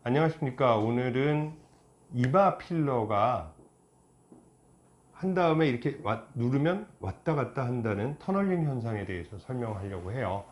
안녕하십니까. 오늘은 이마 필러가 한 다음에 이렇게 누르면 왔다 갔다 한다는 터널링 현상에 대해서 설명하려고 해요.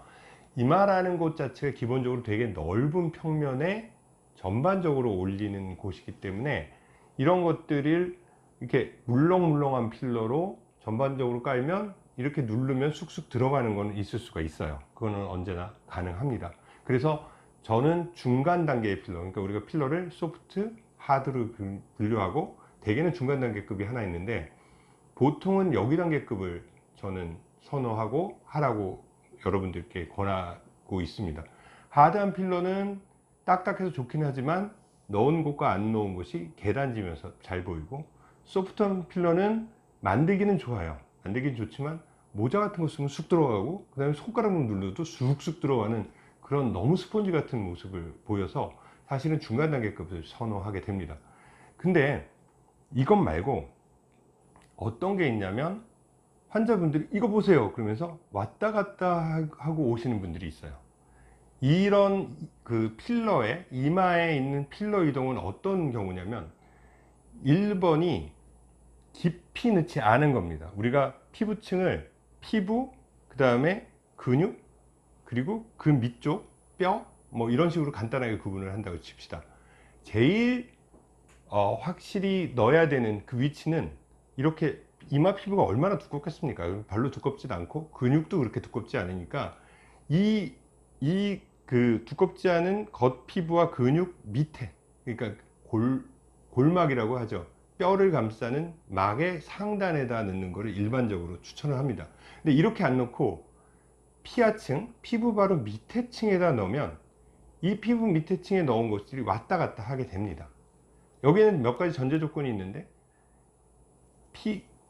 이마라는 곳 자체가 기본적으로 되게 넓은 평면에 전반적으로 올리는 곳이기 때문에 이런 것들을 이렇게 물렁물렁한 필러로 전반적으로 깔면 이렇게 누르면 쑥쑥 들어가는 거는 있을 수가 있어요. 그거는 언제나 가능합니다. 그래서 저는 중간 단계의 필러, 그러니까 우리가 필러를 소프트, 하드로 분류하고 대개는 중간 단계급이 하나 있는데 보통은 여기 단계급을 저는 선호하고 하라고 여러분들께 권하고 있습니다. 하드한 필러는 딱딱해서 좋긴 하지만 넣은 곳과 안 넣은 곳이 계단지면서 잘 보이고, 소프트한 필러는 만들기는 좋아요. 만들기는 좋지만 모자 같은 거 쓰면 쑥 들어가고, 그 다음에 손가락으로 눌러도 쑥쑥 들어가는 그런 너무 스펀지 같은 모습을 보여서 사실은 중간 단계급을 선호하게 됩니다. 근데 이것 말고 어떤 게 있냐면, 환자분들이 이거 보세요 그러면서 왔다 갔다 하고 오시는 분들이 있어요. 이런 그 필러에, 이마에 있는 필러 이동은 어떤 경우냐면 1번이 깊이 넣지 않은 겁니다. 우리가 피부층을 피부, 그 다음에 근육, 그리고 그 밑쪽 뼈, 뭐 이런 식으로 간단하게 구분을 한다고 칩시다. 제일 확실히 넣어야 되는 그 위치는, 이렇게 이마 피부가 얼마나 두껍겠습니까? 별로 두껍지도 않고 근육도 그렇게 두껍지 않으니까 그 두껍지 않은 겉 피부와 근육 밑에, 그러니까 골막이라고 하죠. 뼈를 감싸는 막의 상단에다 넣는 것을 일반적으로 추천을 합니다. 근데 이렇게 안 넣고 피하층, 피부 바로 밑에 층에다 넣으면 이 피부 밑에 층에 넣은 것들이 왔다 갔다 하게 됩니다. 여기에는 몇 가지 전제 조건이 있는데,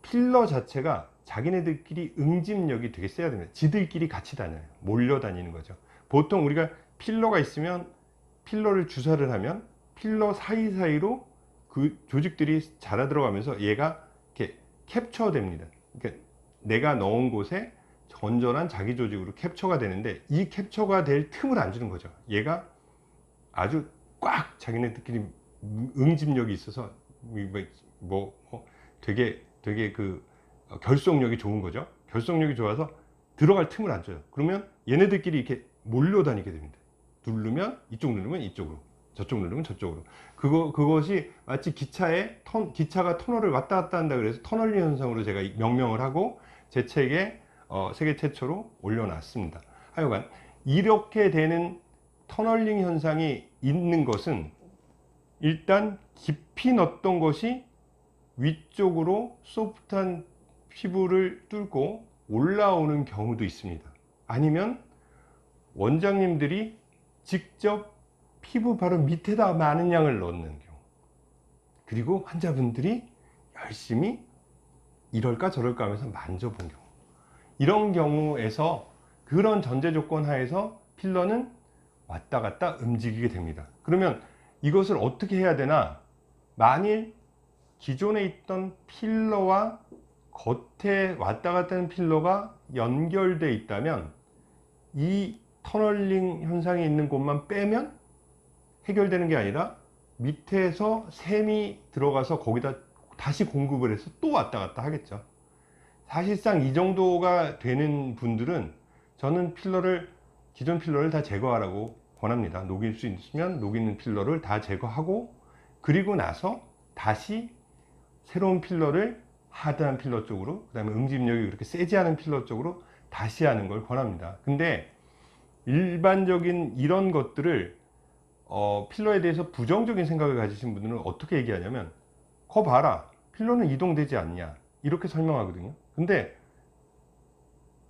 필러 자체가 자기네들끼리 응집력이 되게 세야 됩니다. 지들끼리 같이 다녀요. 몰려 다니는 거죠. 보통 우리가 필러가 있으면, 필러를 주사를 하면 필러 사이사이로 그 조직들이 자라 들어가면서 얘가 이렇게 캡처 됩니다. 그러니까 내가 넣은 곳에 건전한 자기 조직으로 캡처가 되는데, 이 캡처가 될 틈을 안 주는 거죠. 얘가 아주 꽉 자기네들끼리 응집력이 있어서 되게 그 결속력이 좋은 거죠. 결속력이 좋아서 들어갈 틈을 안 줘요. 그러면 얘네들끼리 이렇게 몰려다니게 됩니다. 누르면 이쪽, 누르면 이쪽으로, 저쪽 누르면 저쪽으로. 그것이 마치 기차가 터널을 왔다 갔다 한다 그래서 터널링 현상으로 제가 명명을 하고 제 책에 세계 최초로 올려놨습니다. 하여간 이렇게 되는 터널링 현상이 있는 것은, 일단 깊이 넣었던 것이 위쪽으로 소프트한 피부를 뚫고 올라오는 경우도 있습니다. 아니면 원장님들이 직접 피부 바로 밑에다 많은 양을 넣는 경우, 그리고 환자분들이 열심히 이럴까 저럴까 하면서 만져본 경우, 이런 경우에서, 그런 전제 조건 하에서 필러는 왔다 갔다 움직이게 됩니다. 그러면 이것을 어떻게 해야 되나? 만일 기존에 있던 필러와 겉에 왔다 갔다 하는 필러가 연결되어 있다면 이 터널링 현상이 있는 곳만 빼면 해결되는 게 아니라 밑에서 샘이 들어가서 거기다 다시 공급을 해서 또 왔다 갔다 하겠죠. 사실상 이 정도가 되는 분들은 저는 기존 필러를 다 제거하라고 권합니다. 녹일 수 있으면 녹이는 필러를 다 제거하고, 그리고 나서 다시 새로운 필러를 하드한 필러 쪽으로, 그 다음에 응집력이 그렇게 세지 않은 필러 쪽으로 다시 하는 걸 권합니다. 근데 일반적인 이런 것들을 필러에 대해서 부정적인 생각을 가지신 분들은 어떻게 얘기하냐면, 거 봐라, 필러는 이동되지 않냐, 이렇게 설명하거든요. 근데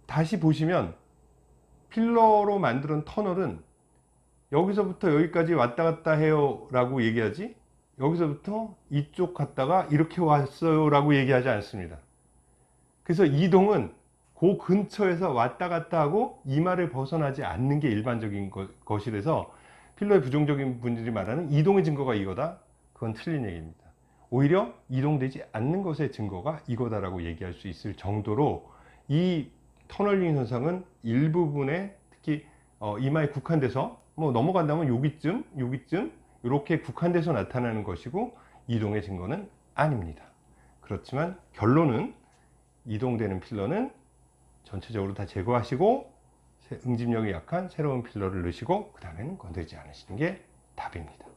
다시 보시면 필러로 만든 터널은 여기서부터 여기까지 왔다 갔다 해요 라고 얘기하지, 여기서부터 이쪽 갔다가 이렇게 왔어요 라고 얘기하지 않습니다. 그래서 이동은 그 근처에서 왔다 갔다 하고 이마를 벗어나지 않는 게 일반적인 것이라서, 필러의 부정적인 분들이 말하는 이동의 증거가 이거다, 그건 틀린 얘기입니다. 오히려 이동되지 않는 것의 증거가 이거다라고 얘기할 수 있을 정도로 이 터널링 현상은 일부분에, 특히 이마에 국한돼서 뭐 넘어간다면 여기쯤 이렇게 국한돼서 나타나는 것이고 이동의 증거는 아닙니다. 그렇지만 결론은 이동되는 필러는 전체적으로 다 제거하시고 응집력이 약한 새로운 필러를 넣으시고 그 다음에는 건드리지 않으시는 게 답입니다.